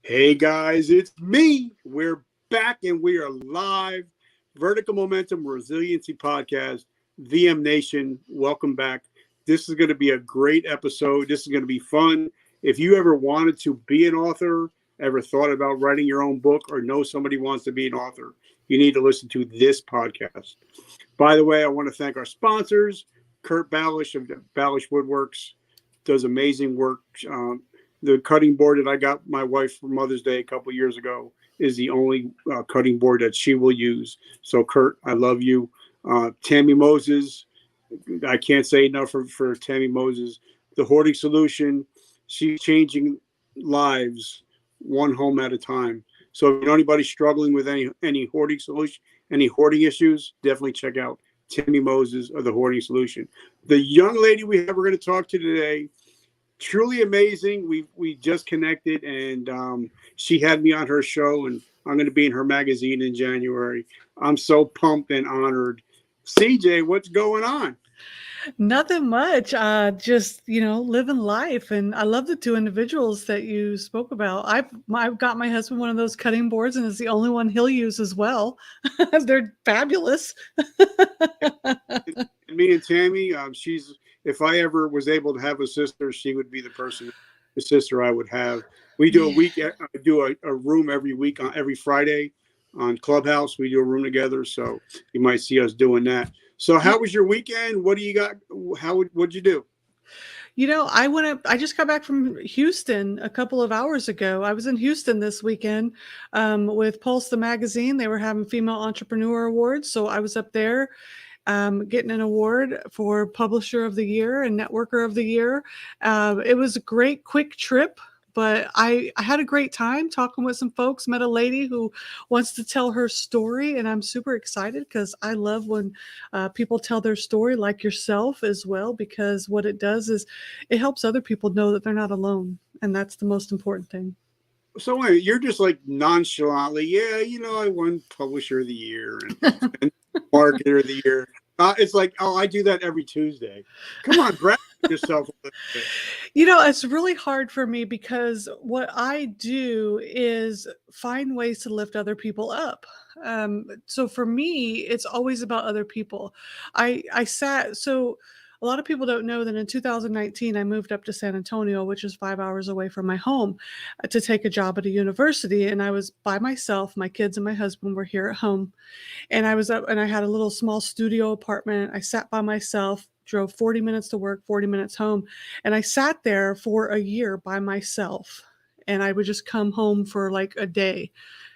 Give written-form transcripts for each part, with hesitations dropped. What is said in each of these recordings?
Hey guys, it's me. We're back and we are live. Vertical Momentum Resiliency Podcast, VM Nation. Welcome back. This is going to be a great episode. This is going to be fun. If you ever wanted to be an author, ever thought about writing your own book, or know somebody wants to be an author, you need to listen to this podcast. By the way, I want to thank our sponsors. Kurt Ballash of Ballash Woodworks does amazing work. The cutting board that I got my wife for Mother's Day a couple years ago is the only cutting board that she will use. So, Kurt, I love you. Tammi Moses, I can't say enough for Tammi Moses. The Hoarding Solution, she's changing lives one home at a time. So, if you know anybody struggling with any hoarding solution, any hoarding issues, definitely check out Tammi Moses of the Hoarding Solution. The young lady we're going to talk to today, truly amazing. We just connected, and she had me on her show, and I'm going to be in her magazine in January. I'm so pumped and honored. CJ, what's going on? Nothing much. Just living life, and I love the two individuals that you spoke about. I've got my husband one of those cutting boards, and it's the only one he'll use as well. They're fabulous. Me and Tammi, if I ever was able to have a sister, she would be the sister I would have. We do a room every week on every Friday on Clubhouse. We do a room together, so you might see us doing that. So how was your weekend? What do you got? What'd you do? I just got back from Houston a couple of hours ago. I was in Houston this weekend with Pulse the magazine. They were having Female Entrepreneur Awards, so I was up there getting an award for Publisher of the Year and Networker of the Year. It was a great, quick trip, but I had a great time talking with some folks, met a lady who wants to tell her story, and I'm super excited because I love when people tell their story, like yourself as well, because what it does is it helps other people know that they're not alone, and that's the most important thing. So wait, you're just like nonchalantly, I won Publisher of the Year and Marketer of the Year. It's like, I do that every Tuesday. Come on, brag yourself a little bit. It's really hard for me because what I do is find ways to lift other people up. So for me, it's always about other people. So a lot of people don't know that in 2019, I moved up to San Antonio, which is 5 hours away from my home, to take a job at a university. And I was by myself. My kids and my husband were here at home. And I was up and I had a little small studio apartment. I sat by myself, drove 40 minutes to work, 40 minutes home. And I sat there for a year by myself. And I would just come home for like a day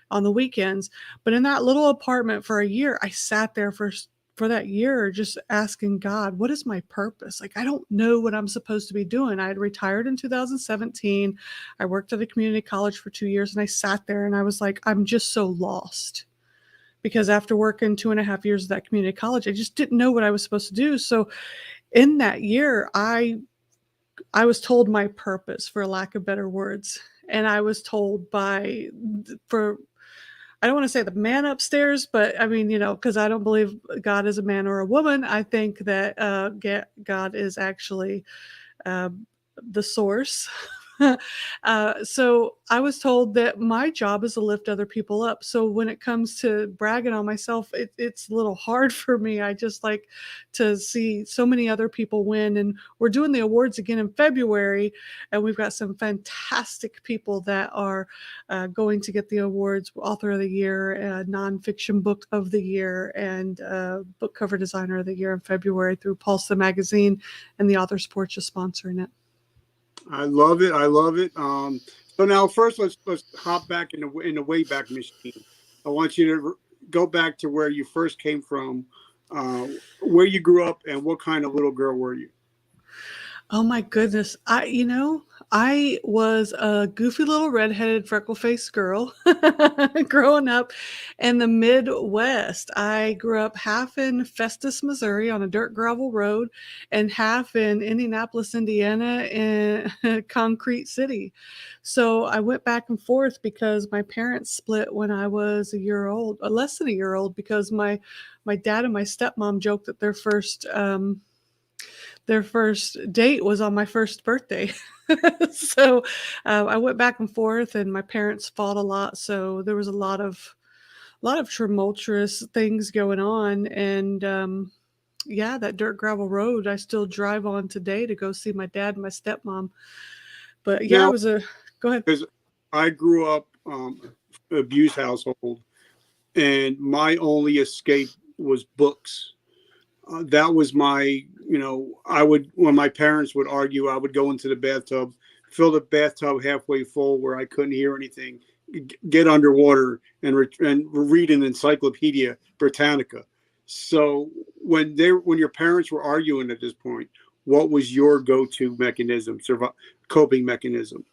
on the weekends. But in that little apartment for a year, I sat there for that year just asking God, what is my purpose? Like, I don't know what I'm supposed to be doing. I had retired in 2017. I worked at a community college for 2 years, and I sat there and I was like, I'm just so lost. Because after working 2.5 years at that community college, I just didn't know what I was supposed to do. So in that year, I was told my purpose, for lack of better words. And I was told I don't want to say the man upstairs, but I mean, because I don't believe God is a man or a woman. I think that God is actually the source. So I was told that my job is to lift other people up. So when it comes to bragging on myself, it's a little hard for me. I just like to see so many other people win. And we're doing the awards again in February, and we've got some fantastic people that are going to get the awards: Author of the Year, Nonfiction Book of the Year, and Book Cover Designer of the Year in February through Pulse the magazine, and the Authors Porch is sponsoring it. I love it. So now first let's hop back in the Wayback Machine. I want you to go back to where you first came from, where you grew up, and what kind of little girl were you? Oh my goodness. I was a goofy little redheaded freckle-faced girl growing up in the Midwest. I grew up half in Festus, Missouri on a dirt gravel road, and half in Indianapolis, Indiana in Concrete City. So I went back and forth because my parents split when I was a year old, less than a year old, because my dad and my stepmom joked that their first date was on my first birthday. So I went back and forth, and my parents fought a lot. So there was a lot of tumultuous things going on, and yeah, that dirt gravel road I still drive on today to go see my dad and my stepmom. But yeah, Now, go ahead. because I grew up abused household, and my only escape was books. That was my, I would, when my parents would argue, I would go into the bathtub, fill the bathtub halfway full where I couldn't hear anything, get underwater and read an Encyclopedia Britannica. So when your parents were arguing at this point, what was your go-to mechanism, coping mechanism?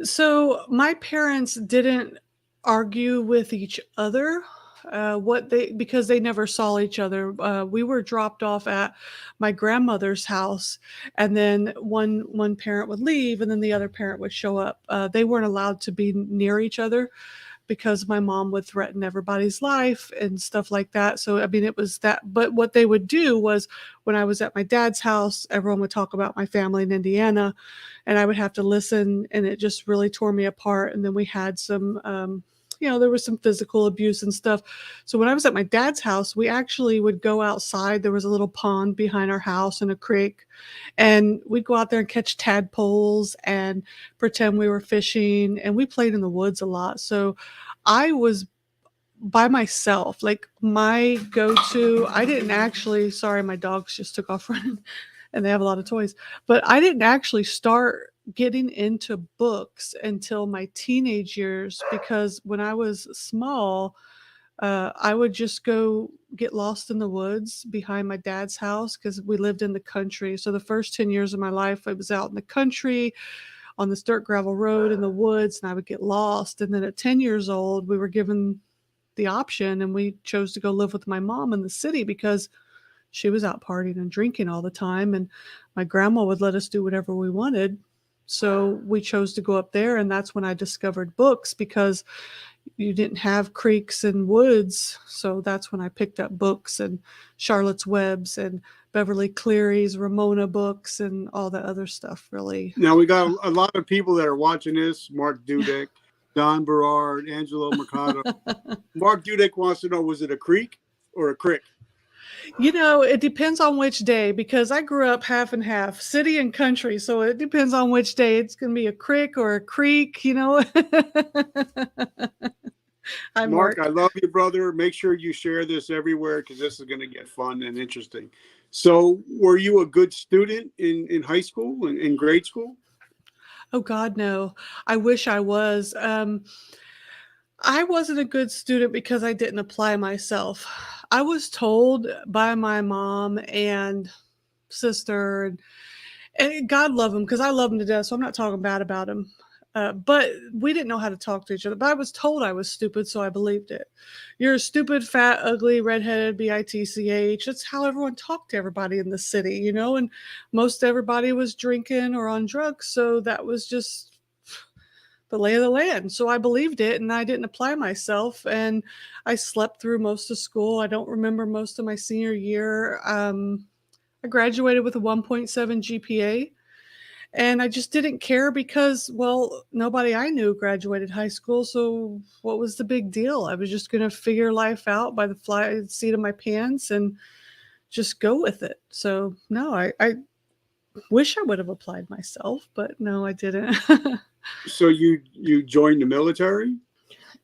So my parents didn't argue with each other. Because they never saw each other. We were dropped off at my grandmother's house, and then one parent would leave, and then the other parent would show up. They weren't allowed to be near each other because my mom would threaten everybody's life and stuff like that. So, I mean, it was that. But what they would do was when I was at my dad's house, everyone would talk about my family in Indiana, and I would have to listen, and it just really tore me apart. And then we had there was some physical abuse and stuff. So when I was at my dad's house, we actually would go outside. There was a little pond behind our house and a creek, and we'd go out there and catch tadpoles and pretend we were fishing, and we played in the woods a lot. So I was by myself. Like my go-to, I didn't actually, sorry, my dogs just took off running and they have a lot of toys, but I didn't actually start getting into books until my teenage years, because when I was small, I would just go get lost in the woods behind my dad's house because we lived in the country. So the first 10 years of my life, I was out in the country on this dirt gravel road in the woods, and I would get lost. And then at 10 years old, we were given the option, and we chose to go live with my mom in the city because she was out partying and drinking all the time, and my grandma would let us do whatever we wanted. So we chose to go up there, and that's when I discovered books, because you didn't have creeks and woods. So that's when I picked up books, and Charlotte's Webs and Beverly Cleary's Ramona books and all that other stuff, really. Now we got a lot of people that are watching this: Mark Dudek, Don Berard, Angelo Mercado. Mark Dudek wants to know, was it a creek or a crick? It depends on which day, because I grew up half and half, city and country. So it depends on which day. It's going to be a crick or a creek. Hi, Mark, Mark. I love you, brother. Make sure you share this everywhere because this is going to get fun and interesting. So were you a good student in high school and in grade school? Oh, God, no. I wish I was. I wasn't a good student because I didn't apply myself. I was told by my mom and sister, and God love them, because I love them to death, so I'm not talking bad about them. But we didn't know how to talk to each other. But I was told I was stupid, so I believed it. You're a stupid, fat, ugly, redheaded, bitch. That's how everyone talked to everybody in the city, and most everybody was drinking or on drugs. So that was just the lay of the land. So I believed it, and I didn't apply myself, and I slept through most of school. I don't remember most of my senior year. I graduated with a 1.7 GPA, and I just didn't care because, well, nobody I knew graduated high school. So what was the big deal? I was just going to figure life out by the seat of my pants and just go with it. So no, I wish I would have applied myself, but no, I didn't. So you joined the military?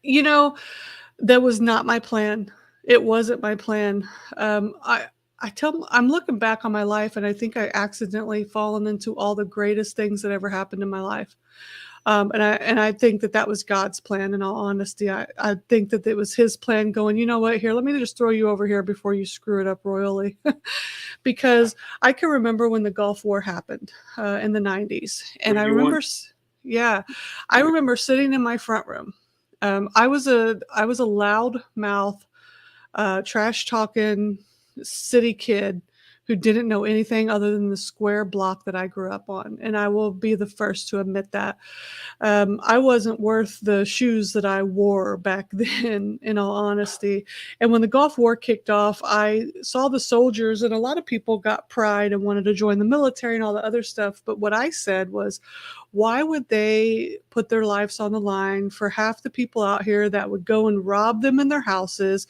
That was not my plan. It wasn't my plan. I'm looking back on my life, and I think I accidentally fallen into all the greatest things that ever happened in my life. And I think that was God's plan. In all honesty, I think that it was His plan. Going, you know what? Here, let me just throw you over here before you screw it up royally. Because I can remember when the Gulf War happened in the 90s, and I remember, I remember sitting in my front room. I was a loud mouth, trash talking city kid who didn't know anything other than the square block that I grew up on. And I will be the first to admit that. I wasn't worth the shoes that I wore back then, in all honesty. And when the Gulf War kicked off, I saw the soldiers, and a lot of people got pride and wanted to join the military and all the other stuff. But what I said was, why would they put their lives on the line for half the people out here that would go and rob them in their houses,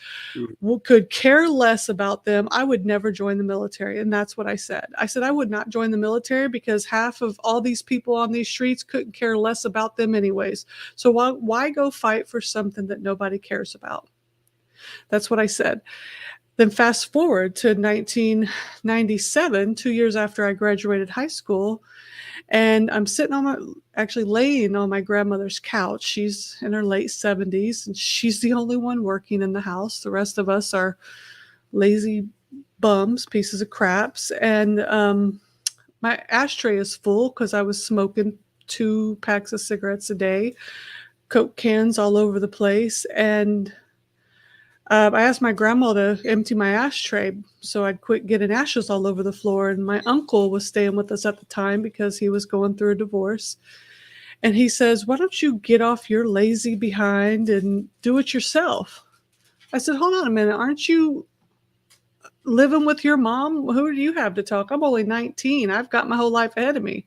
could care less about them? I would never join the military. And that's what I said. I said I would not join the military because half of all these people on these streets couldn't care less about them anyways. So why go fight for something that nobody cares about? That's what I said. Then fast forward to 1997, 2 years after I graduated high school, and I'm laying on my grandmother's couch. She's in her late 70s, and she's the only one working in the house. The rest of us are lazy bums, pieces of craps. And my ashtray is full because I was smoking 2 packs of cigarettes a day, Coke cans all over the place. And I asked my grandma to empty my ashtray so I'd quit getting ashes all over the floor. And my uncle was staying with us at the time because he was going through a divorce. And he says, why don't you get off your lazy behind and do it yourself? I said, hold on a minute. Aren't you living with your mom? Who do you have to talk? I'm only 19. I've got my whole life ahead of me.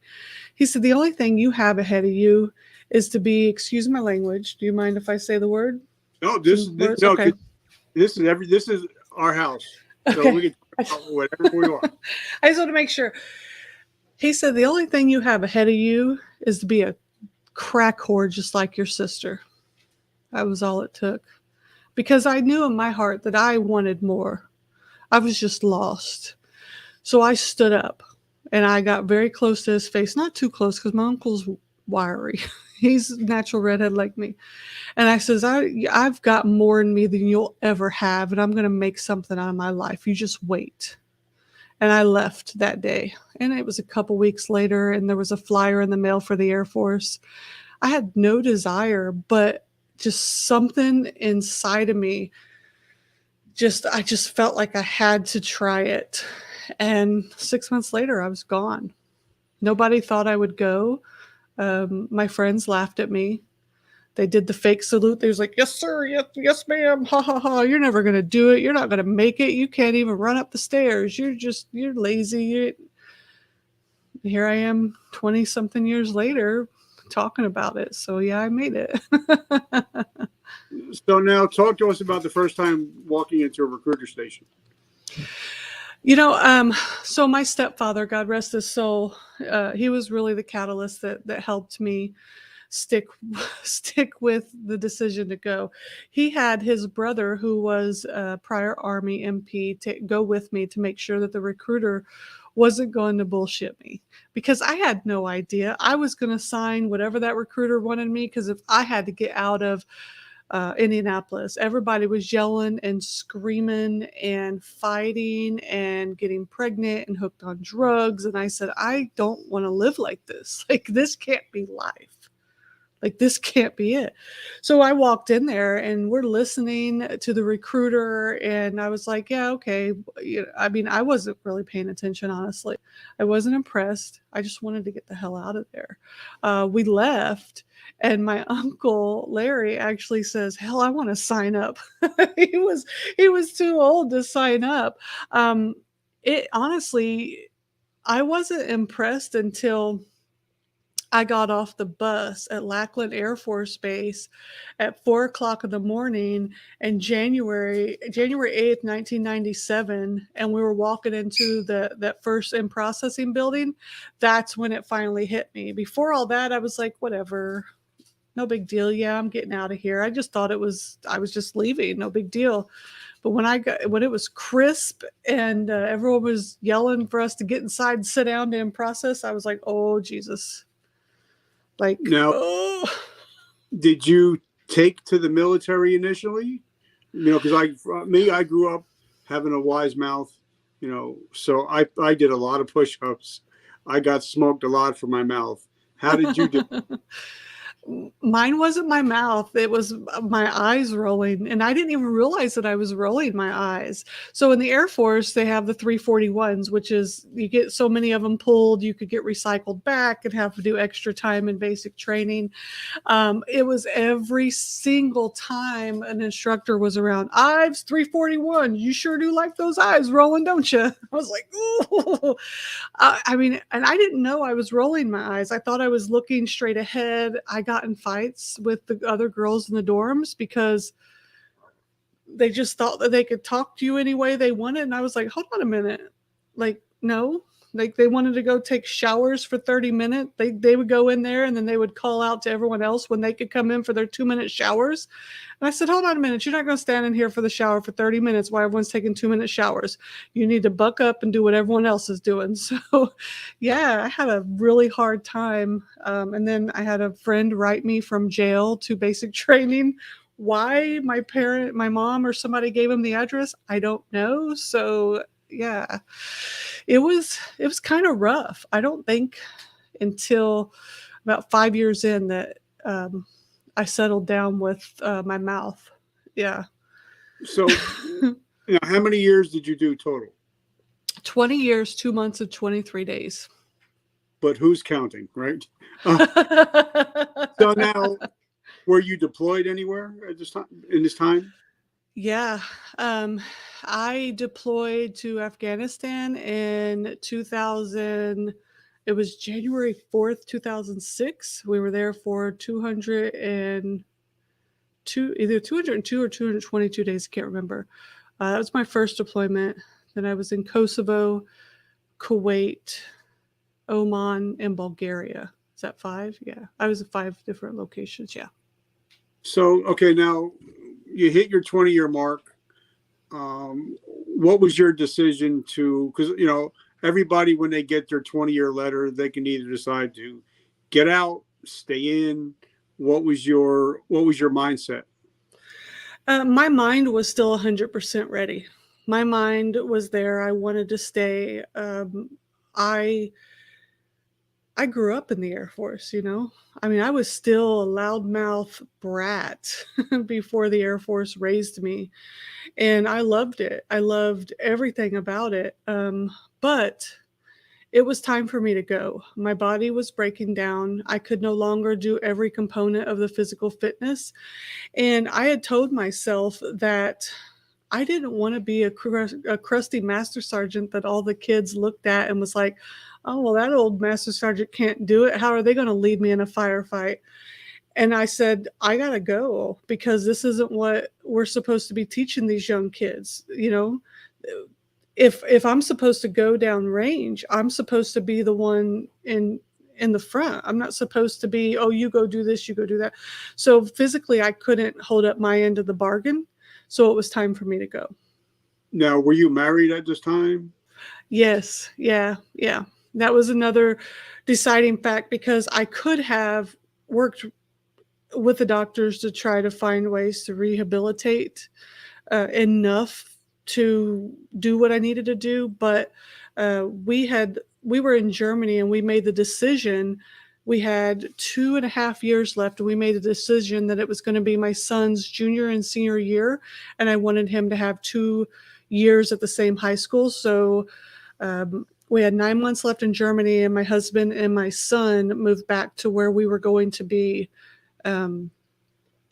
He said, the only thing you have ahead of you is to be, excuse my language. Do you mind if I say the word? No, this Okay. This is our house. So Okay. we can talk about whatever we want. I just want to make sure. He said, the only thing you have ahead of you is to be a crack whore just like your sister. That was all it took. Because I knew in my heart that I wanted more. I was just lost. So I stood up and I got very close to his face. Not too close because my uncle's wiry. He's a natural redhead like me. And I says, I've got more in me than you'll ever have, and I'm going to make something out of my life. You just wait. And I left that day. And it was a couple weeks later, and there was a flyer in the mail for the Air Force. I had no desire, but just something inside of me, I just felt like I had to try it. And 6 months later, I was gone. Nobody thought I would go. My friends laughed at me. They did the fake salute. They was like, yes, sir. Yes, ma'am. Ha, ha, ha. You're never going to do it. You're not going to make it. You can't even run up the stairs. You're lazy. Here I am 20 something years later talking about it. So yeah, I made it. So now talk to us about the first time walking into a recruiter station. So my stepfather, God rest his soul, he was really the catalyst that helped me stick with the decision to go. He had his brother, who was a prior Army MP, to go with me to make sure that the recruiter wasn't going to bullshit me, because I had no idea. I was going to sign whatever that recruiter wanted me, because if I had to get out of Indianapolis, everybody was yelling and screaming and fighting and getting pregnant and hooked on drugs. And I said, I don't want to live like this. Like, this can't be life. Like, this can't be it. So I walked in there and we're listening to the recruiter, and I was like, yeah, okay. I wasn't really paying attention, honestly. I wasn't impressed. I just wanted to get the hell out of there. We left, and my uncle Larry actually says, hell, I want to sign up. He was too old to sign up. Honestly, I wasn't impressed until I got off the bus at Lackland Air Force Base at 4:00 in the morning in January 8th, 1997, and we were walking into that first in-processing building. That's when it finally hit me. Before all that, I was like, whatever, no big deal. Yeah, I'm getting out of here. I just thought I was just leaving, no big deal. But when it was crisp and everyone was yelling for us to get inside and sit down to in-process, I was like, oh, Jesus. Like, now, did you take to the military initially? Because I grew up having a wise mouth, so I did a lot of push-ups. I got smoked a lot for my mouth. How did you do? Mine wasn't my mouth. It was my eyes rolling. And I didn't even realize that I was rolling my eyes. So in the Air Force, they have the 341s, which is you get so many of them pulled, you could get recycled back and have to do extra time in basic training. It was every single time an instructor was around, Ives 341, you sure do like those eyes rolling, don't you? I was like, ooh. I mean, and I didn't know I was rolling my eyes. I thought I was looking straight ahead. I got in fights with the other girls in the dorms because they just thought that they could talk to you any way they wanted. And I was like, hold on a minute. Like, no. Like they wanted to go take showers for 30 minutes. They would go in there and then they would call out to everyone else when they could come in for their 2-minute showers. And I said, hold on a minute. You're not going to stand in here for the shower for 30 minutes while everyone's taking 2-minute showers. You need to buck up and do what everyone else is doing. So yeah, I had a really hard time. And then I had a friend write me from jail to basic training. Why my mom or somebody gave him the address, I don't know. So yeah, it was kind of rough. I don't think until about 5 years in that I settled down with my mouth. Yeah. So, how many years did you do total? 20 years, 2 months, and 23 days. But who's counting, right? So now, were you deployed anywhere at this time? In this time? Yeah. I deployed to Afghanistan in 2000. It was January 4th, 2006. We were there for 202, either 202 or 222 days. I can't remember. That was my first deployment. Then I was in Kosovo, Kuwait, Oman, and Bulgaria. Is that 5? Yeah. I was at 5 different locations. Yeah. So, okay, now you hit your 20-year mark. What was your decision to, because, everybody, when they get their 20-year letter, they can either decide to get out, stay in. What was your mindset? My mind was still 100% ready. My mind was there. I wanted to stay. I grew up in the Air Force, I mean, I was still a loudmouth brat before the Air Force raised me. And I loved it. I loved everything about it. But it was time for me to go. My body was breaking down. I could no longer do every component of the physical fitness. And I had told myself that I didn't want to be a crusty master sergeant that all the kids looked at and was like, oh, well, that old master sergeant can't do it. How are they going to lead me in a firefight? And I said, I got to go because this isn't what we're supposed to be teaching these young kids. If I'm supposed to go down range, I'm supposed to be the one in the front. I'm not supposed to be, oh, you go do this, you go do that. So physically, I couldn't hold up my end of the bargain. So it was time for me to go. Now, were you married at this time? Yes. Yeah. That was another deciding fact because I could have worked with the doctors to try to find ways to rehabilitate enough to do what I needed to do. But we were in Germany and we made the decision. We had 2.5 years left, and we made the decision that it was going to be my son's junior and senior year, and I wanted him to have 2 years at the same high school. So we had 9 months left in Germany, and my husband and my son moved back to where we were going to be,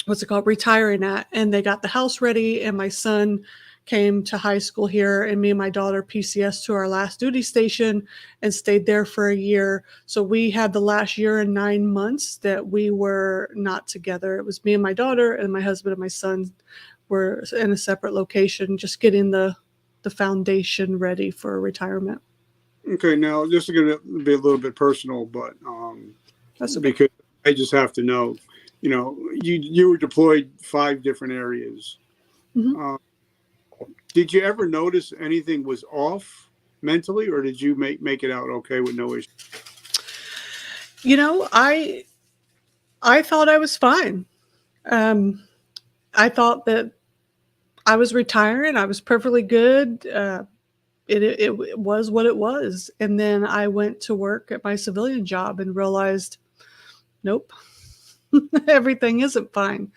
retiring at, and they got the house ready, and my son came to high school here, and me and my daughter PCS to our last duty station and stayed there for a year. So we had the last year and 9 months that we were not together. It was me and my daughter, and my husband and my son were in a separate location, just getting the foundation ready for retirement. Okay, now this is going to be a little bit personal, but That's okay. Because I just have to know, you were deployed 5 different areas. Mm-hmm. Did you ever notice anything was off mentally, or did you make it out okay with no issue? I thought I was fine. I thought that I was retiring. I was perfectly good. It was what it was. And then I went to work at my civilian job and realized, nope, Everything isn't fine.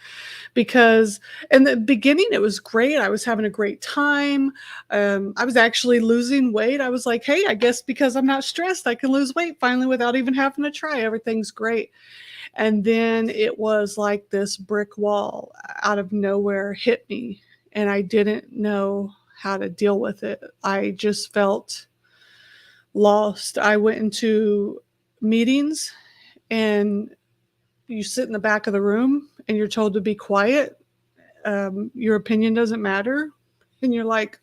Because in the beginning it was great. I was having a great time. I was actually losing weight. I was like, hey, I guess because I'm not stressed, I can lose weight finally without even having to try. Everything's great. And then it was like this brick wall out of nowhere hit me, and I didn't know how to deal with it. I just felt lost. I went into meetings, and you sit in the back of the room and you're told to be quiet. Your opinion doesn't matter. And you're like,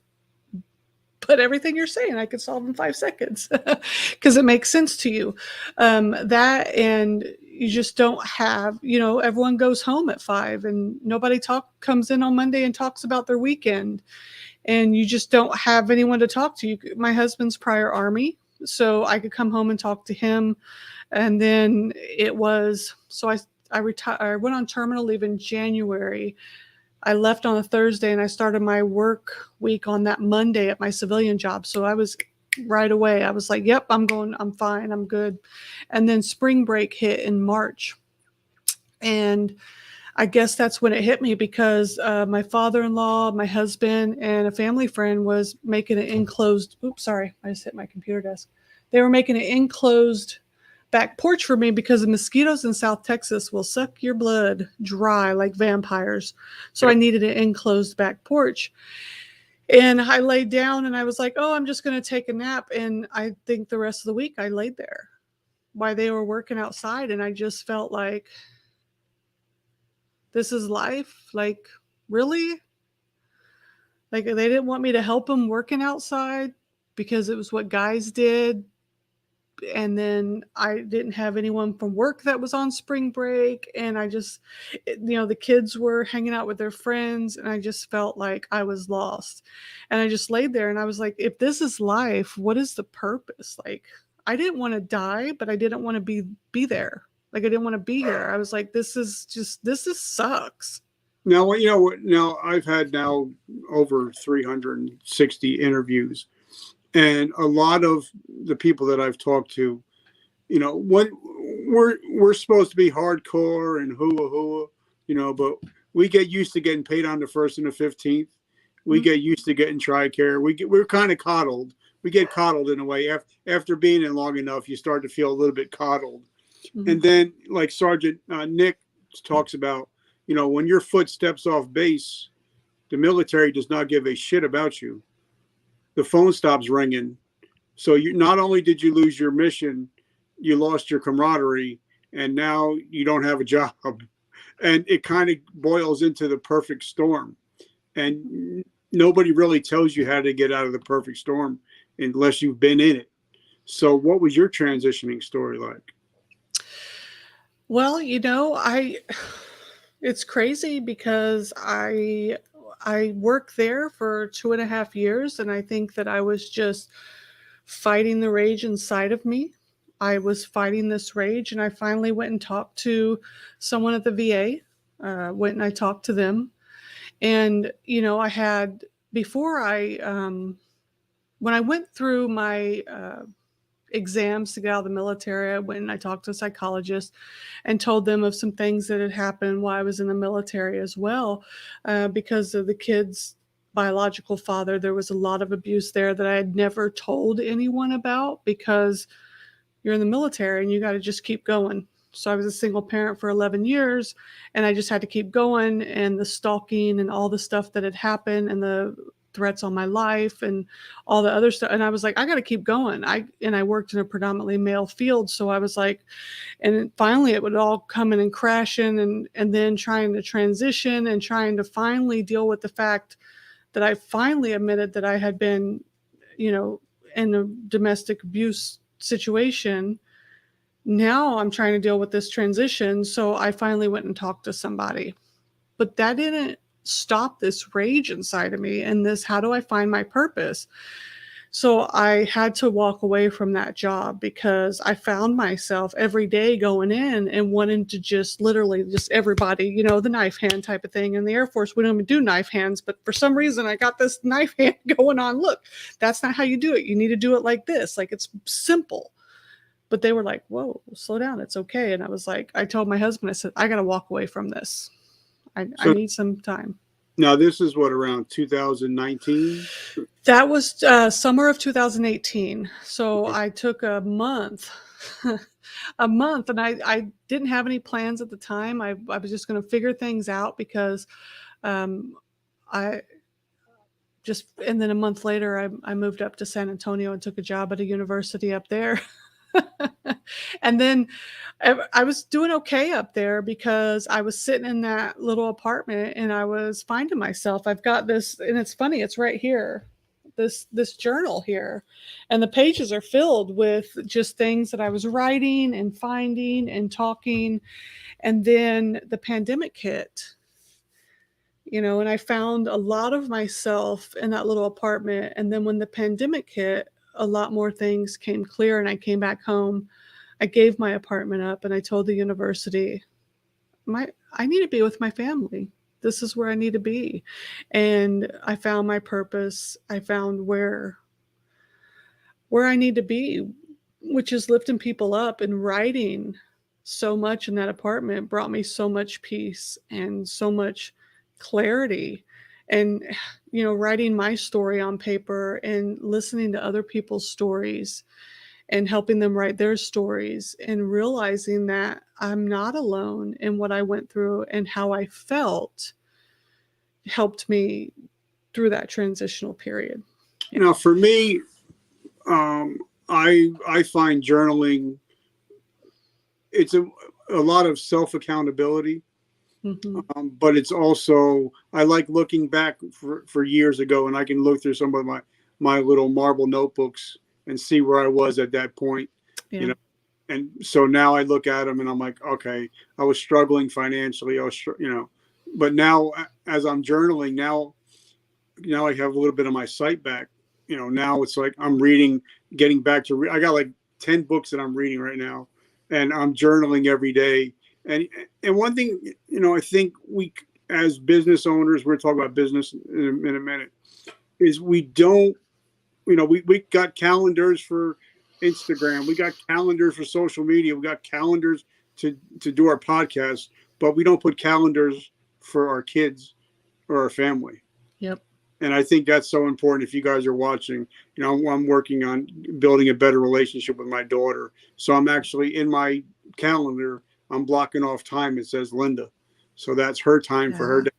but everything you're saying I could solve in 5 seconds because it makes sense to you. That, and you just don't have, everyone goes home at 5 and nobody comes in on Monday and talks about their weekend. And you just don't have anyone to talk to. My husband's prior Army, so I could come home and talk to him. And then it was, so I retired. I went on terminal leave in January. I left on a Thursday and I started my work week on that Monday at my civilian job. So I was right away, I was like, yep, I'm fine, I'm good. And then spring break hit in March. And I guess that's when it hit me, because my father-in-law, my husband, and a family friend was making an enclosed, oops, sorry, I just hit my computer desk. They were making an enclosed back porch for me because the mosquitoes in South Texas will suck your blood dry like vampires. So I needed an enclosed back porch. And I laid down and I was like, oh, I'm just going to take a nap. And I think the rest of the week I laid there while they were working outside. And I just felt like, this is life? Like, really? Like, they didn't want me to help them working outside because it was what guys did. And then I didn't have anyone from work that was on spring break. And I just, the kids were hanging out with their friends. And I just felt like I was lost. And I just laid there and I was like, if this is life, what is the purpose? Like, I didn't want to die, but I didn't want to be there. Like, I didn't want to be here. I was like, this is sucks. Now, now I've had now over 360 interviews. And a lot of the people that I've talked to, when we're supposed to be hardcore and hoo-ah, but we get used to getting paid on the 1st and the 15th. We get used to getting TRICARE. We're kind of coddled. We get coddled in a way. After being in long enough, you start to feel a little bit coddled. Mm-hmm. And then, like Sergeant Nick talks about, when your foot steps off base, the military does not give a shit about you. The phone stops ringing. So not only did you lose your mission, you lost your camaraderie, and now you don't have a job. And it kind of boils into the perfect storm. And nobody really tells you how to get out of the perfect storm unless you've been in it. So what was your transitioning story like? Well, it's crazy because I worked there for 2.5 years, and I think that I was just fighting the rage inside of me. I was fighting this rage, and I finally went and talked to someone at the VA. Went and I talked to them, and I had when I went through my exams to get out of the military, I went and I talked to a psychologist and told them of some things that had happened while I was in the military as well. Because of the kid's biological father, there was a lot of abuse there that I had never told anyone about, because you're in the military and you got to just keep going. So I was a single parent for 11 years and I just had to keep going, and the stalking and all the stuff that had happened and the threats on my life and all the other stuff. And I was like, I got to keep going. I worked in a predominantly male field. So I was like, and finally it would all come in and crash in, and then trying to transition and trying to finally deal with the fact that I finally admitted that I had been, in a domestic abuse situation. Now I'm trying to deal with this transition. So I finally went and talked to somebody, but that didn't stop this rage inside of me and this, how do I find my purpose? So I had to walk away from that job because I found myself every day going in and wanting to just literally just everybody, the knife hand type of thing. In the Air Force, we don't even do knife hands, but for some reason I got this knife hand going on. Look, that's not how you do it. You need to do it like this. Like, it's simple. But they were like, whoa, slow down. It's okay. And I was like, I told my husband, I said, I got to walk away from this. I So need some time. now this is what, around 2019? That was summer of 2018. So Okay. I took a month, a month, and I didn't have any plans at the time. I was just going to figure things out because um, I just, and then a month later, I moved up to San Antonio and took a job at a university up there. And then I was doing okay up there because I was sitting in that little apartment and I was finding myself. I've got this, and it's funny, it's right here. This journal here, and the pages are filled with just things that I was writing and finding and talking. And then the pandemic hit, and I found a lot of myself in that little apartment. And then when the pandemic hit, a lot more things came clear and I came back home. I gave my apartment up and I told the university, I need to be with my family. This is where I need to be. And I found my purpose. I found where I need to be, which is lifting people up, and writing so much in that apartment brought me so much peace and so much clarity. And writing my story on paper and listening to other people's stories and helping them write their stories and realizing that I'm not alone in what I went through and how I felt helped me through that transitional period. Now, for me, I find journaling, it's a lot of self accountability. Mm-hmm. But it's also, I like looking back for years ago, and I can look through some of my little marble notebooks and see where I was at that point. Yeah. And so now I look at them and I'm like, okay, I was struggling financially. But now as I'm journaling now I have a little bit of my sight back. Now it's like I'm reading, getting back to, I got like 10 books that I'm reading right now, and I'm journaling every day. And one thing, I think we, as business owners, we're talking about business in a minute, is we don't, we got calendars for Instagram, we got calendars for social media, we got calendars to do our podcast, but we don't put calendars for our kids or our family. Yep. And I think that's so important. If you guys are watching, I'm working on building a better relationship with my daughter. So I'm actually, in my calendar, I'm blocking off time. It says Linda. So that's her time for her day.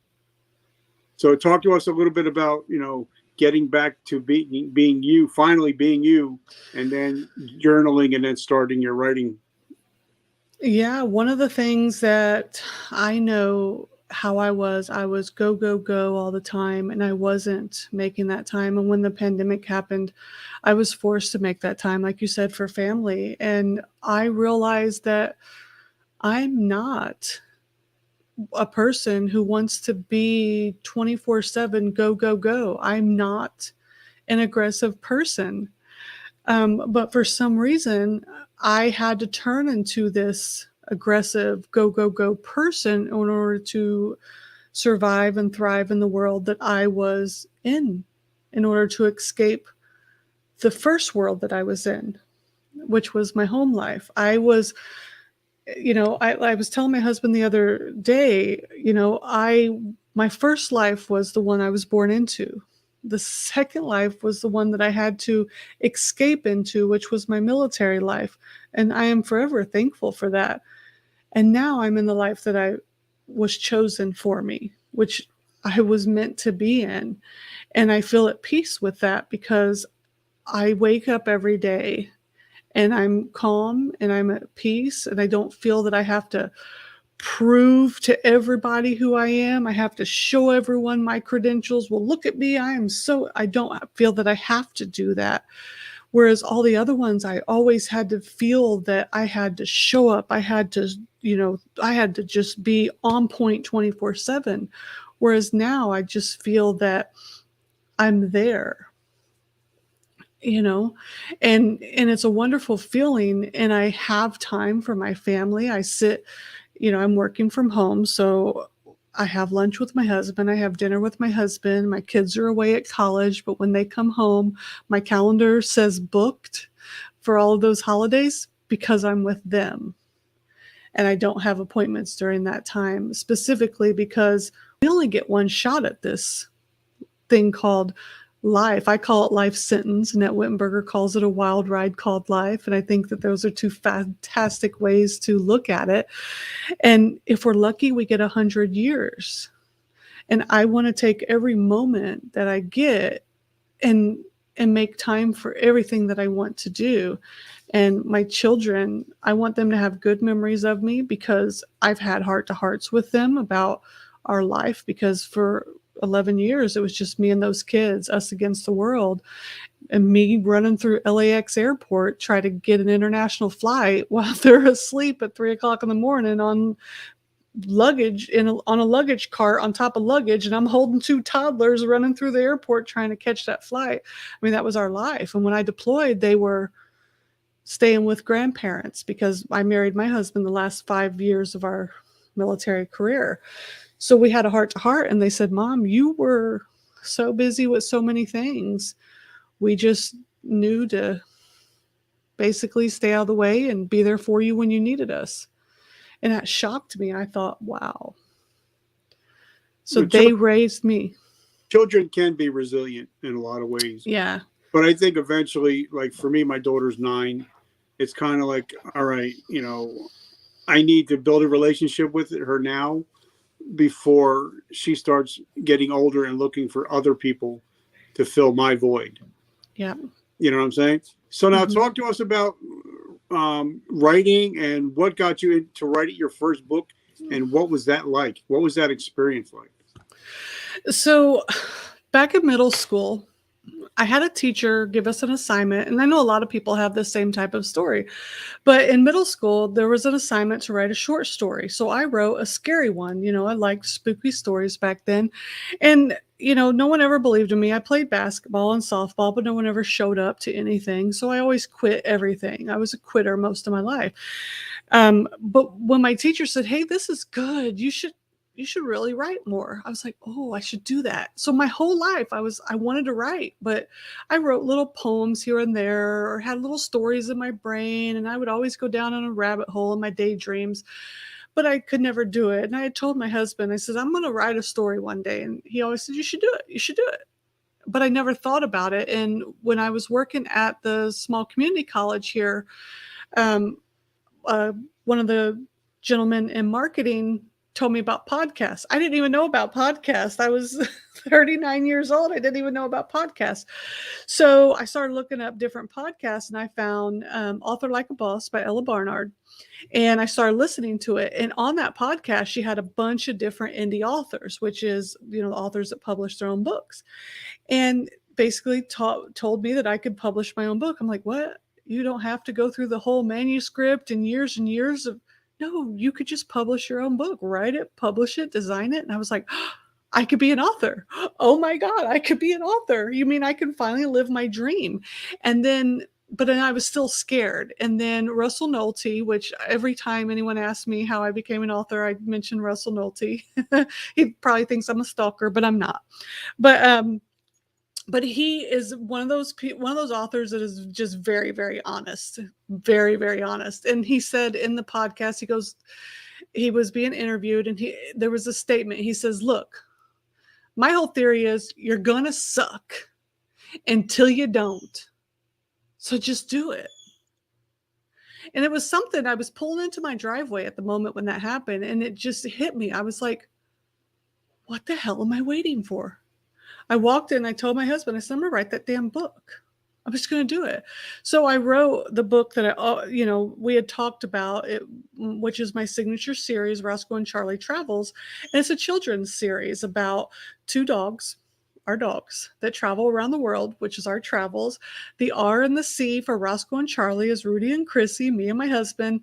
So talk to us a little bit about, getting back to being you, finally being you, and then journaling and then starting your writing. Yeah. One of the things that I know how I was go, go, go all the time, and I wasn't making that time. And when the pandemic happened, I was forced to make that time, like you said, for family. And I realized that I'm not a person who wants to be 24/7, go, go, go. I'm not an aggressive person. But for some reason, I had to turn into this aggressive, go, go, go person in order to survive and thrive in the world that I was in order to escape the first world that I was in, which was my home life. I was, I was telling my husband the other day, my first life was the one I was born into. The second life was the one that I had to escape into, which was my military life. And I am forever thankful for that. And now I'm in the life that I was chosen for me, which I was meant to be in. And I feel at peace with that because I wake up every day and I'm calm and I'm at peace, and I don't feel that I have to prove to everybody who I am. I have to show everyone my credentials. Well, look at me. I don't feel that I have to do that. Whereas all the other ones, I always had to feel that I had to show up. I had to, I had to just be on point 24/7. Whereas now I just feel that I'm there. And it's a wonderful feeling, and I have time for my family. I sit, I'm working from home, so I have lunch with my husband, I have dinner with my husband, my kids are away at college, but when they come home, my calendar says booked for all of those holidays. because I'm with them. And I don't have appointments during that time, specifically because we only get one shot at this thing called life. I call it life sentence. Annette Whittenberger calls it a wild ride called life. And I think that those are two fantastic ways to look at it. And if we're lucky, we get 100 years. And I want to take every moment that I get and make time for everything that I want to do. And my children, I want them to have good memories of me because I've had heart-to-hearts with them about our life, because for 11 years it was just me and those kids, us against the world, and me running through LAX airport trying to get an international flight while they're asleep at 3:00 in the morning on luggage on a luggage cart on top of luggage, and I'm holding two toddlers running through the airport trying to catch that flight. I mean, that was our life. And when I deployed, they were staying with grandparents because I married my husband the last 5 years of our military career. So we had a heart to heart, and they said, Mom, you were so busy with so many things. We just knew to basically stay out of the way and be there for you when you needed us. And that shocked me. I thought, wow. So they raised me. Children can be resilient in a lot of ways. Yeah. But I think eventually, like for me, my daughter's 9. It's kind of like, all right, I need to build a relationship with her now before she starts getting older and looking for other people to fill my void. Yeah. You know what I'm saying? So now talk to us about writing and what got you into writing your first book, and what was that like? What was that experience like? So back in middle school, I had a teacher give us an assignment, and I know a lot of people have the same type of story, but in middle school, there was an assignment to write a short story. So I wrote a scary one. I liked spooky stories back then. And, no one ever believed in me. I played basketball and softball, but no one ever showed up to anything. So I always quit everything. I was a quitter most of my life. But when my teacher said, hey, this is good, you should really write more, I was like, oh, I should do that. So my whole life I wanted to write, but I wrote little poems here and there, or had little stories in my brain, and I would always go down on a rabbit hole in my daydreams, but I could never do it. And I had told my husband, I said, I'm going to write a story one day. And he always said, you should do it. You should do it. But I never thought about it. And when I was working at the small community college here, one of the gentlemen in marketing told me about podcasts. I didn't even know about podcasts. I was 39 years old. I didn't even know about podcasts. So I started looking up different podcasts, and I found Author Like a Boss by Ella Barnard. And I started listening to it. And on that podcast, she had a bunch of different indie authors, which is, the authors that publish their own books. And basically told me that I could publish my own book. I'm like, what? You don't have to go through the whole manuscript and years of, no, you could just publish your own book, write it, publish it, design it. And I was like, oh, I could be an author. Oh my God, I could be an author. You mean I can finally live my dream? But then I was still scared. And then Russell Nolte, which every time anyone asks me how I became an author, I mention Russell Nolte. He probably thinks I'm a stalker, but I'm not. But he is one of those authors that is just very, very honest, very, very honest. And he said in the podcast, he was being interviewed, and there was a statement. He says, look, my whole theory is you're going to suck until you don't. So just do it. And it was something, I was pulling into my driveway at the moment when that happened, and it just hit me. I was like, what the hell am I waiting for? I walked in, I told my husband, I said, I'm going to write that damn book. I'm just going to do it. So I wrote the book that we had talked about, which is my signature series, Roscoe and Charlie Travels. And it's a children's series about two dogs, our dogs, that travel around the world, which is our travels. The R and the C for Roscoe and Charlie is Rudy and Chrissy, me and my husband.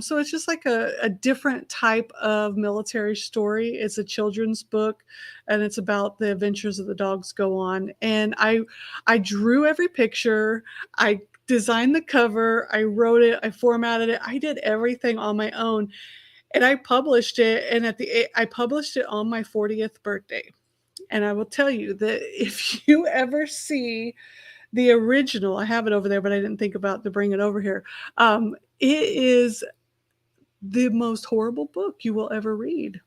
So it's just like a different type of military story. It's a children's book, and it's about the adventures that the dogs go on. And I drew every picture. I designed the cover. I wrote it. I formatted it. I did everything on my own. And I published it. And I published it on my 40th birthday. And I will tell you that if you ever see the original, I have it over there, but I didn't think about to bring it over here. It is the most horrible book you will ever read,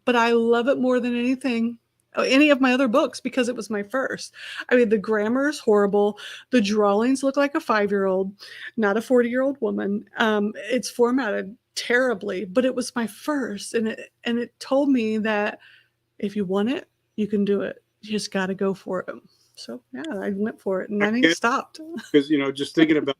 but I love it more than anything, any of my other books, because it was my first. I mean, the grammar is horrible. The drawings look like a 5-year-old, not a 40-year-old woman. It's formatted terribly, but it was my first, and it told me that if you want it, you can do it. You just got to go for it. So yeah, I went for it, and I ain't stopped. Because just thinking about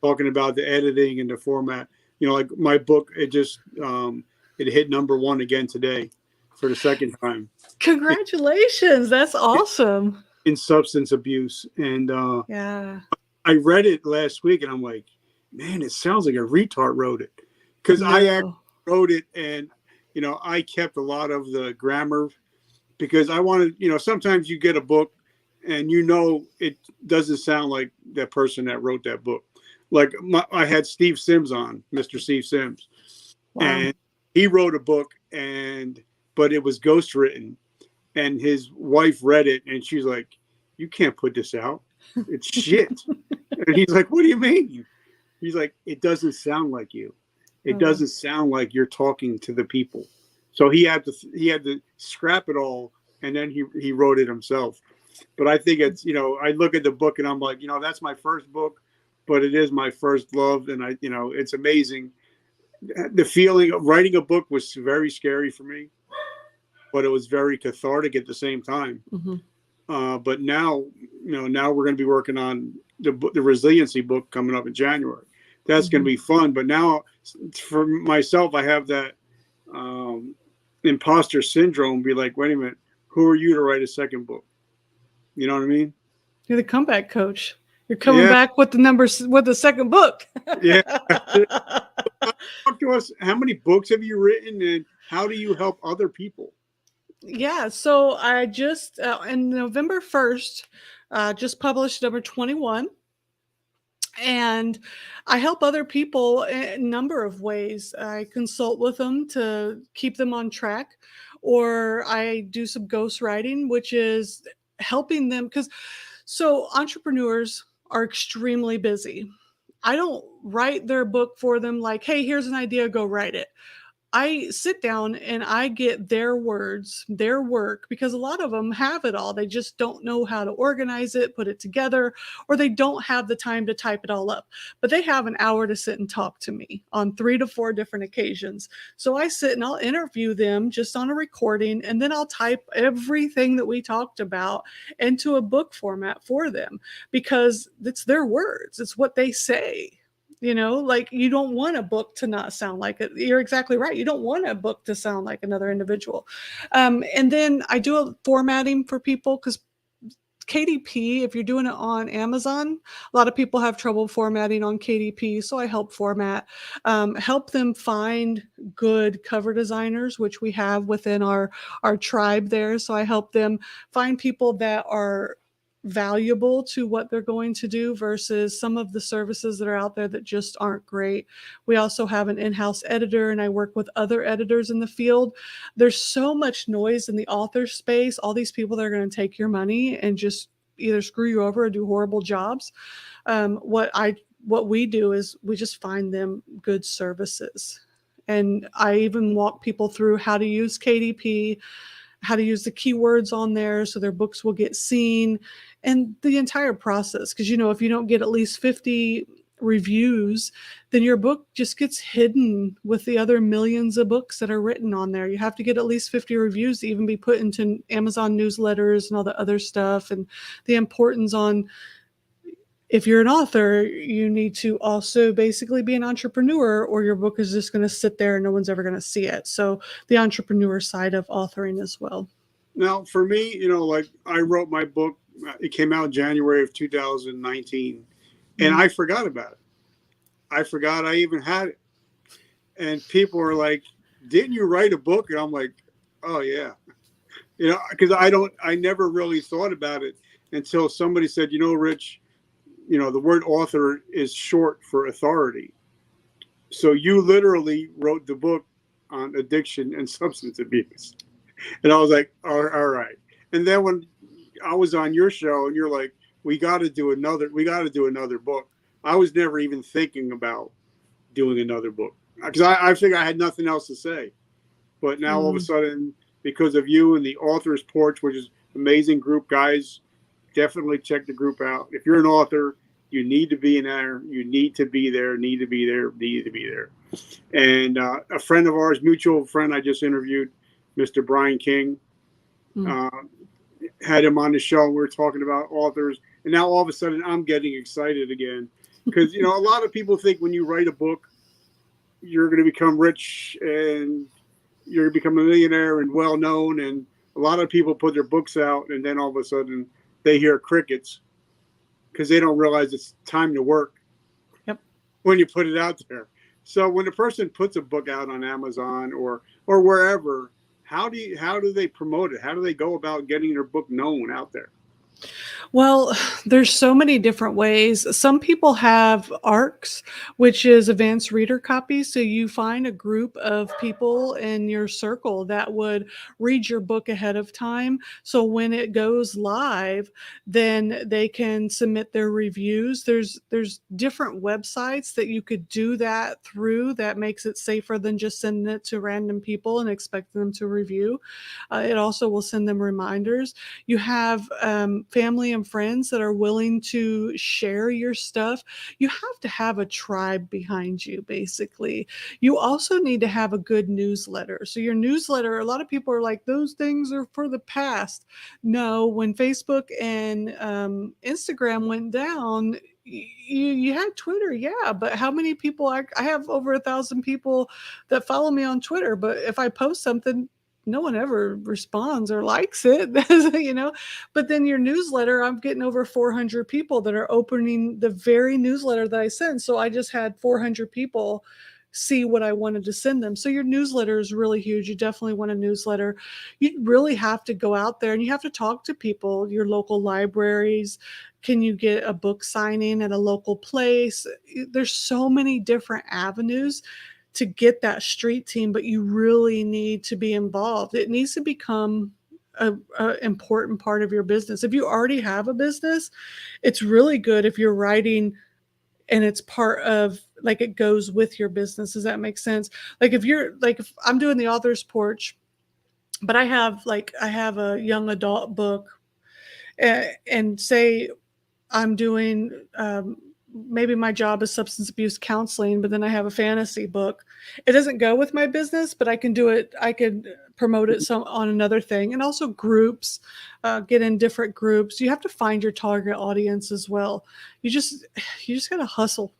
talking about the editing and the format, like my book, it just it hit #1 again today for the second time. Congratulations, that's awesome. In substance abuse, and yeah, I read it last week, and I'm like, man, it sounds like a retard wrote it, because I actually wrote it, and I kept a lot of the grammar because I wanted, sometimes you get a book and it doesn't sound like that person that wrote that book. Like I had Steve Sims on, Mr. Steve Sims, and he wrote a book, but it was ghostwritten, and his wife read it, and she's like, "You can't put this out. It's shit." And he's like, "What do you mean?" He's like, "It doesn't sound like you. It doesn't sound like you're talking to the people." So he had to scrap it all, and then he wrote it himself. But I think it's, I look at the book and I'm like, that's my first book, but it is my first love, and it's amazing. The feeling of writing a book was very scary for me, but it was very cathartic at the same time. Mm-hmm. But now we're going to be working on the resiliency book coming up in January. That's going to be fun. But now for myself, I have that imposter syndrome. Be like, wait a minute, who are you to write a second book? You know what I mean? You're the comeback coach. You're coming back with the second book. Yeah. Talk to us. How many books have you written, and how do you help other people? Yeah. So I just, in November 1st, just published number 21. And I help other people in a number of ways. I consult with them to keep them on track, or I do some ghostwriting, which is helping them so entrepreneurs are extremely busy. I don't write their book for them like, hey, here's an idea, go write it. I sit down and I get their words, their work, because a lot of them have it all. They just don't know how to organize it, put it together, or they don't have the time to type it all up. But they have an hour to sit and talk to me on 3 to 4 different occasions. So I sit and I'll interview them just on a recording, and then I'll type everything that we talked about into a book format for them, because it's their words. It's what they say. Like, you don't want a book to not sound like it. You're exactly right. You don't want a book to sound like another individual. And then I do a formatting for people, because KDP, if you're doing it on Amazon, a lot of people have trouble formatting on KDP. So I help format, help them find good cover designers, which we have within our tribe there. So I help them find people that are valuable to what they're going to do versus some of the services that are out there that just aren't great. We also have an in-house editor, and I work with other editors in the field. There's so much noise in the author space, all these people that are going to take your money and just either screw you over or do horrible jobs. What we do is we just find them good services. And I even walk people through how to use KDP, how to use the keywords on there so their books will get seen, and the entire process. Because, if you don't get at least 50 reviews, then your book just gets hidden with the other millions of books that are written on there. You have to get at least 50 reviews to even be put into Amazon newsletters and all the other stuff. And the importance on, if you're an author, you need to also basically be an entrepreneur, or your book is just going to sit there and no one's ever going to see it. So the entrepreneur side of authoring as well. Now, for me, like I wrote my book, it came out in January of 2019, and I forgot about it. I forgot I even had it. And people were like, "Didn't you write a book?" And I'm like, "Oh yeah." Because I never really thought about it until somebody said, Rich, the word author is short for authority. So you literally wrote the book on addiction and substance abuse. And I was like, all right. And then when I was on your show and you're like, we got to do another book. I was never even thinking about doing another book because I figured I had nothing else to say. But now all of a sudden, because of you and the Authors Porch, which is an amazing group, guys, definitely check the group out. If you're an author, you need to be in there. You need to be there. Need to be there. And a friend of ours, mutual friend, I just interviewed, Mr. Brian King, had him on the show. We were talking about authors, and now all of a sudden, I'm getting excited again because a lot of people think when you write a book, you're going to become rich and you're going to become a millionaire and well known. And a lot of people put their books out, and then all of a sudden, they hear crickets because they don't realize it's time to work. Yep. When you put it out there. So when a person puts a book out on Amazon or wherever, how do they promote it? How do they go about getting their book known out there? Well, there's so many different ways. Some people have ARCs, which is advanced reader copies. So you find a group of people in your circle that would read your book ahead of time. So when it goes live, then they can submit their reviews. There's different websites that you could do that through that makes it safer than just sending it to random people and expecting them to review. It also will send them reminders. You have family and friends that are willing to share your stuff. You have to have a tribe behind you, basically. You also need to have a good newsletter. So your newsletter, a lot of people are like, those things are for the past. No, when Facebook and Instagram went down, you had Twitter, yeah, but how many people? I have over 1,000 people that follow me on Twitter, but if I post something, no one ever responds or likes it, but then your newsletter, I'm getting over 400 people that are opening the very newsletter that I send. So I just had 400 people see what I wanted to send them. So your newsletter is really huge. You definitely want a newsletter. You really have to go out there and you have to talk to people, your local libraries. Can you get a book signing at a local place? There's so many different avenues to get that street team, but you really need to be involved. It needs to become an important part of your business. If you already have a business, it's really good if you're writing and it's part of, like, it goes with your business. Does that make sense? Like if I'm doing the Authors Porch, but I have a young adult book, and say I'm doing, maybe my job is substance abuse counseling, but then I have a fantasy book. It doesn't go with my business, but I can do it. I could promote it on another thing. And also groups, get in different groups. You have to find your target audience as well. You just got to hustle.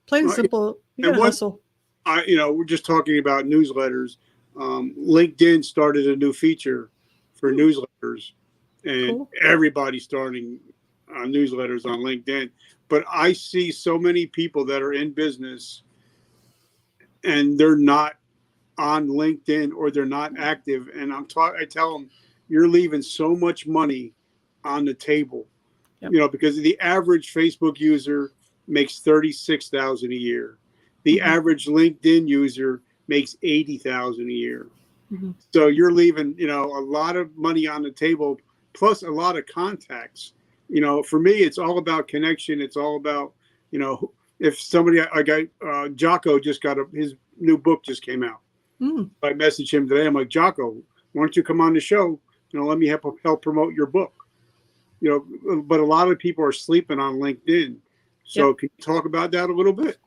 Plain and simple. You got to hustle. We're just talking about newsletters. LinkedIn started a new feature for newsletters, and everybody's starting newsletters on LinkedIn. But I see so many people that are in business and they're not on LinkedIn or they're not active. And I tell them, you're leaving so much money on the table, because the average Facebook user makes $36,000 a year. The average LinkedIn user makes $80,000 a year. So you're leaving, a lot of money on the table, plus a lot of contacts. For me, it's all about connection. It's all about, if somebody, Jocko just got his new book just came out. I messaged him today. I'm like, Jocko, why don't you come on the show? Let me help promote your book. But a lot of people are sleeping on LinkedIn. So can you talk about that a little bit?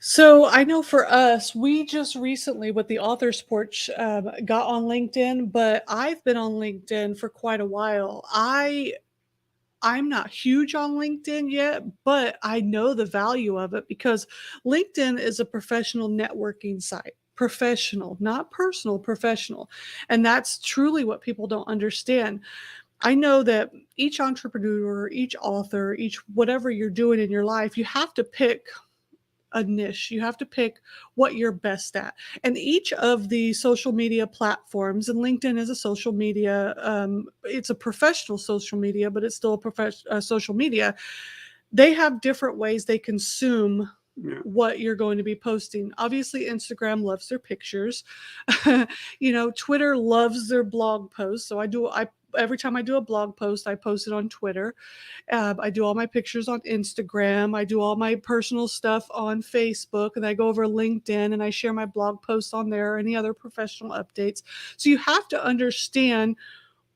So I know for us, we just recently with the Authors Porch got on LinkedIn, but I've been on LinkedIn for quite a while. I'm not huge on LinkedIn yet, but I know the value of it because LinkedIn is a professional networking site. Professional, not personal, professional. And that's truly what people don't understand. I know that each entrepreneur, each author, each whatever you're doing in your life, you have to pick a niche. You have to pick what you're best at. And each of the social media platforms, and LinkedIn is a social media, it's a professional social media, but it's still a social media. They have different ways they consume what you're going to be posting. Obviously, Instagram loves their pictures. Twitter loves their blog posts. So I every time I do a blog post, I post it on Twitter. I do all my pictures on Instagram. I do all my personal stuff on Facebook, and I go over LinkedIn and I share my blog posts on there, or any other professional updates. So you have to understand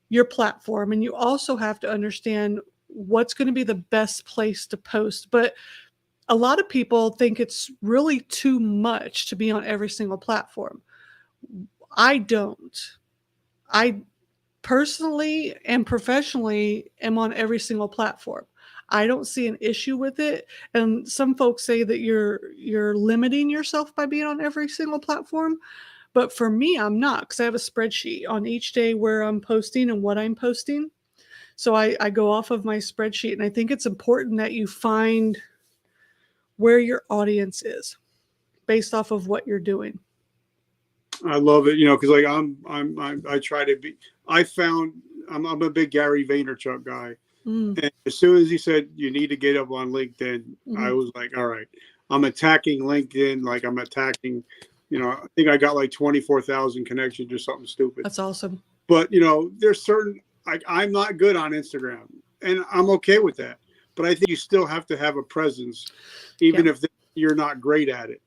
your platform, and you also have to understand what's going to be the best place to post. But a lot of people think it's really too much to be on every single platform. I don't. I personally and professionally am on every single platform. I don't see an issue with it. And some folks say that you're limiting yourself by being on every single platform. But for me, I'm not, because I have a spreadsheet on each day where I'm posting and what I'm posting. So I go off of my spreadsheet, and I think it's important that you find where your audience is based off of what you're doing. I love it, because like I try to be. I'm a big Gary Vaynerchuk guy, and as soon as he said you need to get up on LinkedIn, I was like, all right, I'm attacking LinkedIn like I'm attacking. I think I got like 24,000 connections or something stupid. That's awesome. But there's certain, like, I'm not good on Instagram, and I'm okay with that. But I think you still have to have a presence, even if you're not great at it.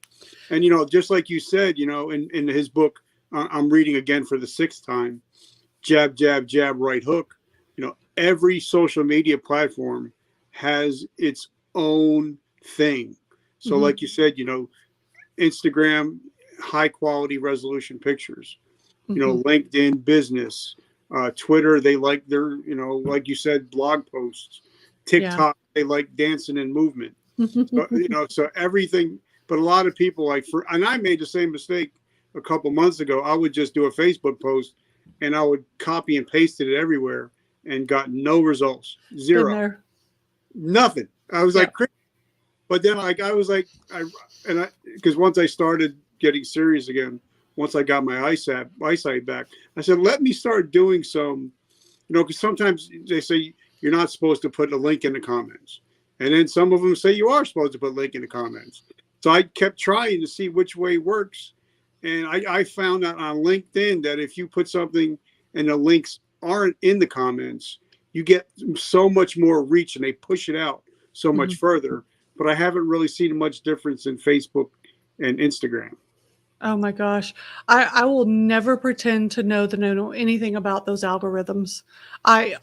And, just like you said, in his book, I'm reading again for the 6th time, Jab, Jab, Jab, Right Hook. Every social media platform has its own thing. So like you said, Instagram, high quality resolution pictures, LinkedIn business, Twitter, they like their, like you said, blog posts, TikTok, they like dancing and movement. So, so everything. But a lot of people and I made the same mistake a couple months ago. I would just do a Facebook post and I would copy and paste it everywhere and got no results. Zero. Nothing. I was like, but then I was like, because once I started getting serious again, once I got my eyesight back, I said, let me start doing some, because sometimes they say you're not supposed to put a link in the comments. And then some of them say you are supposed to put a link in the comments. So I kept trying to see which way works. And I found out on LinkedIn that if you put something and the links aren't in the comments, you get so much more reach and they push it out so much further. But I haven't really seen much difference in Facebook and Instagram. Oh my gosh. I will never pretend to know anything about those algorithms. I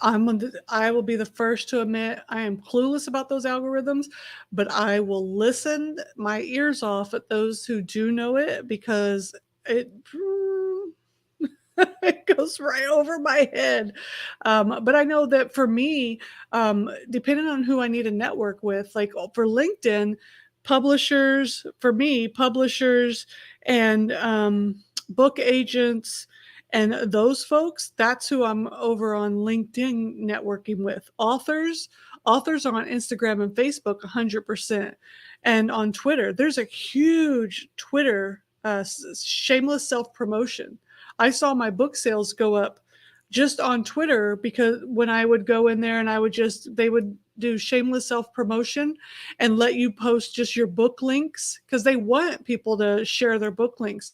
will be the first to admit I am clueless about those algorithms, but I will listen my ears off at those who do know it, because it goes right over my head. But I know that for me, depending on who I need to network with, like for LinkedIn, publishers and book agents and those folks, that's who I'm over on LinkedIn networking with. Authors are on Instagram and Facebook 100%. And on Twitter, there's a huge Twitter shameless self-promotion. I saw my book sales go up just on Twitter, because when I would go in there and they would do shameless self-promotion and let you post just your book links, because they want people to share their book links.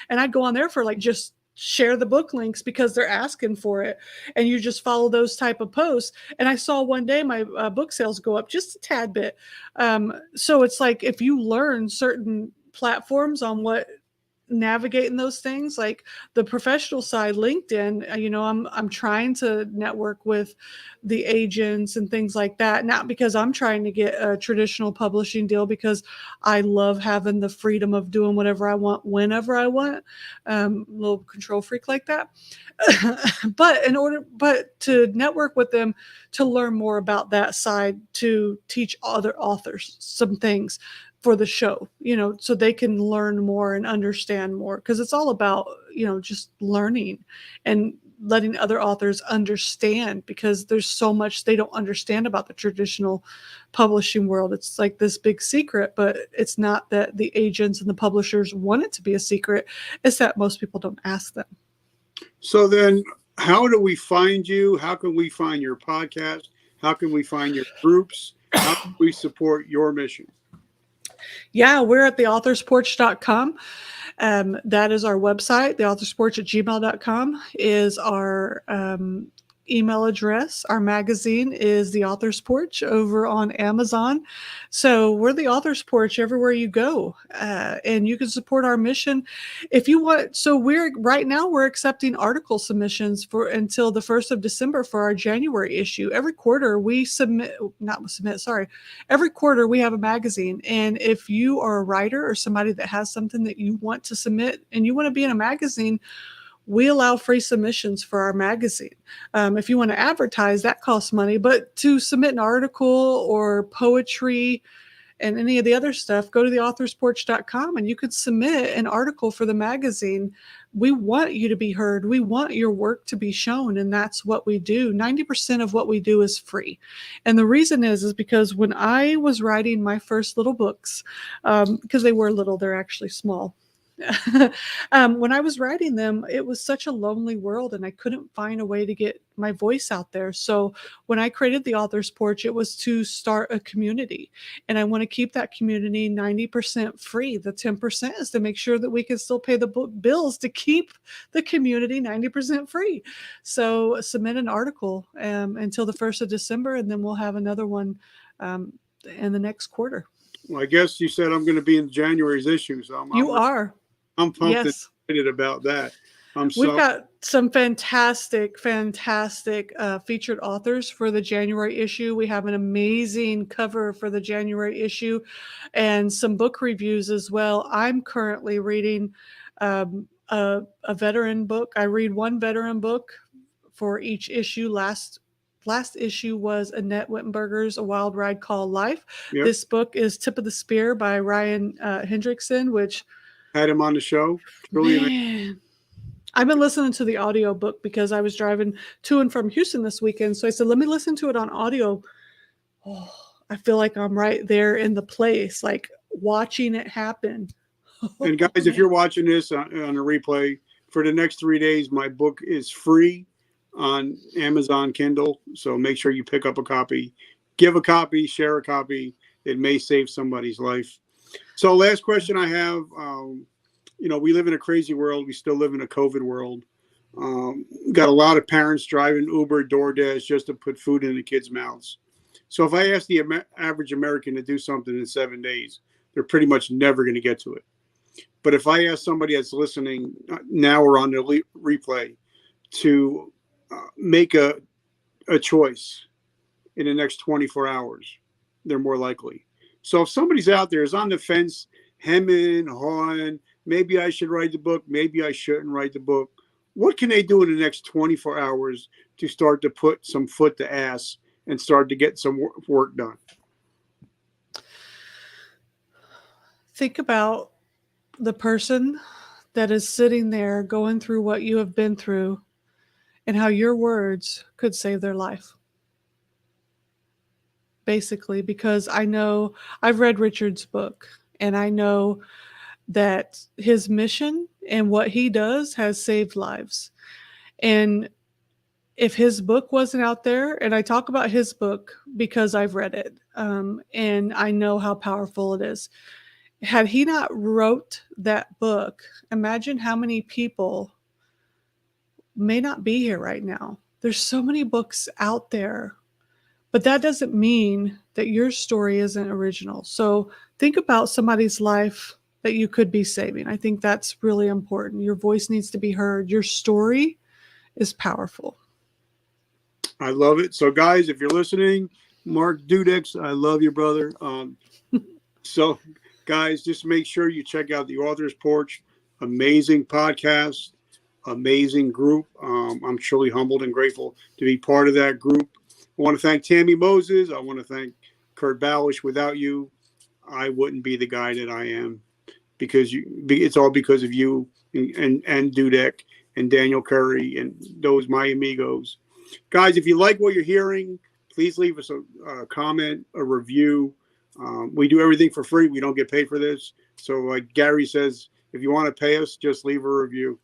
And I'd go on there for just share the book links because they're asking for it. And you just follow those type of posts. And I saw one day my book sales go up just a tad bit. So it's like, if you learn certain platforms on what navigating those things, like the professional side, LinkedIn, I'm trying to network with the agents and things like that, not because I'm trying to get a traditional publishing deal, because I love having the freedom of doing whatever I want whenever I want, a little control freak like that. but to network with them, to learn more about that side, to teach other authors some things for the show, so they can learn more and understand more, because it's all about, just learning and letting other authors understand, because there's so much they don't understand about the traditional publishing world. It's like this big secret, but it's not that the agents and the publishers want it to be a secret. It's that most people don't ask them. So then how do we find you? How can we find your podcast? How can we find your groups? How can we support your mission? Yeah, we're at theauthorsporch.com. That is our website. Theauthorsporch@gmail.com is our email address. Our magazine is The Authors Porch over on Amazon. So we're The Authors Porch everywhere you go. And you can support our mission if you want. So right now we're accepting article submissions for until the 1st of December for our January issue. Every quarter we every quarter we have a magazine. And if you are a writer or somebody that has something that you want to submit and you want to be in a magazine, we allow free submissions for our magazine. If you want to advertise, that costs money, but to submit an article or poetry and any of the other stuff, go to theauthorsporch.com and you could submit an article for the magazine. We want you to be heard. We want your work to be shown, and that's what we do. 90% of what we do is free. And the reason is because when I was writing my first little books, because they were little, they're actually small. When I was writing them, it was such a lonely world and I couldn't find a way to get my voice out there. So when I created the Authors Porch, it was to start a community, and I want to keep that community 90% free. The 10% is to make sure that we can still pay the bills to keep the community 90% free. So submit an article until the 1st of December, and then we'll have another one in the next quarter. Well, I guess you said I'm going to be in January's issue, so I'm pumped and excited about that. We've got some fantastic featured authors for the January issue. We have an amazing cover for the January issue and some book reviews as well. I'm currently reading a veteran book. I read one veteran book for each issue. Last issue was Annette Whittenberger's A Wild Ride Called Life. Yep. This book is Tip of the Spear by Ryan Hendrickson, which had him on the show. Man, I've been listening to the audio book because I was driving to and from Houston this weekend. So I said, let me listen to it on audio. Oh, I feel like I'm right there in the place, like watching it happen. And guys, if you're watching this on a replay, for the next 3 days, my book is free on Amazon Kindle. So make sure you pick up a copy, give a copy, share a copy. It may save somebody's life. So last question I have, we live in a crazy world. We still live in a COVID world. Got a lot of parents driving Uber, DoorDash just to put food in the kids' mouths. So if I ask the average American to do something in 7 days, they're pretty much never going to get to it. But if I ask somebody that's listening now or on the replay to make a choice in the next 24 hours, they're more likely. So if somebody's out there is on the fence, hemming, hawing, maybe I should write the book, maybe I shouldn't write the book, what can they do in the next 24 hours to start to put some foot to ass and start to get some work done? Think about the person that is sitting there going through what you have been through and how your words could save their life. Basically, because I know I've read Richard's book and I know that his mission and what he does has saved lives. And if his book wasn't out there, and I talk about his book because I've read it and I know how powerful it is. Had he not wrote that book, imagine how many people may not be here right now. There's so many books out there. But that doesn't mean that your story isn't original. So think about somebody's life that you could be saving. I think that's really important. Your voice needs to be heard. Your story is powerful. I love it. So guys, if you're listening, Mark Dudek, I love you, brother. So guys, just make sure you check out the Authors Porch. Amazing podcast, amazing group. I'm truly humbled and grateful to be part of that group. I want to thank Tammi Moses. I want to thank Kurt Ballash. Without you, I wouldn't be the guy that I am, because it's all because of you and Dudek and Daniel Curry and those my amigos. Guys, if you like what you're hearing, please leave us a comment, a review. We do everything for free. We don't get paid for this. So like Gary says, if you want to pay us, just leave a review.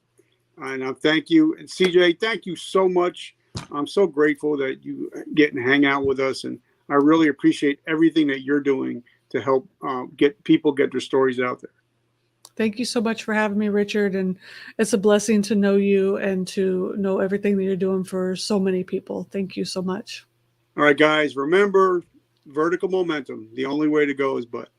And thank you. And CJ, thank you so much. I'm so grateful that you get and hang out with us. And I really appreciate everything that you're doing to help get their stories out there. Thank you so much for having me, Richard. And it's a blessing to know you and to know everything that you're doing for so many people. Thank you so much. All right, guys, remember vertical momentum. The only way to go is but.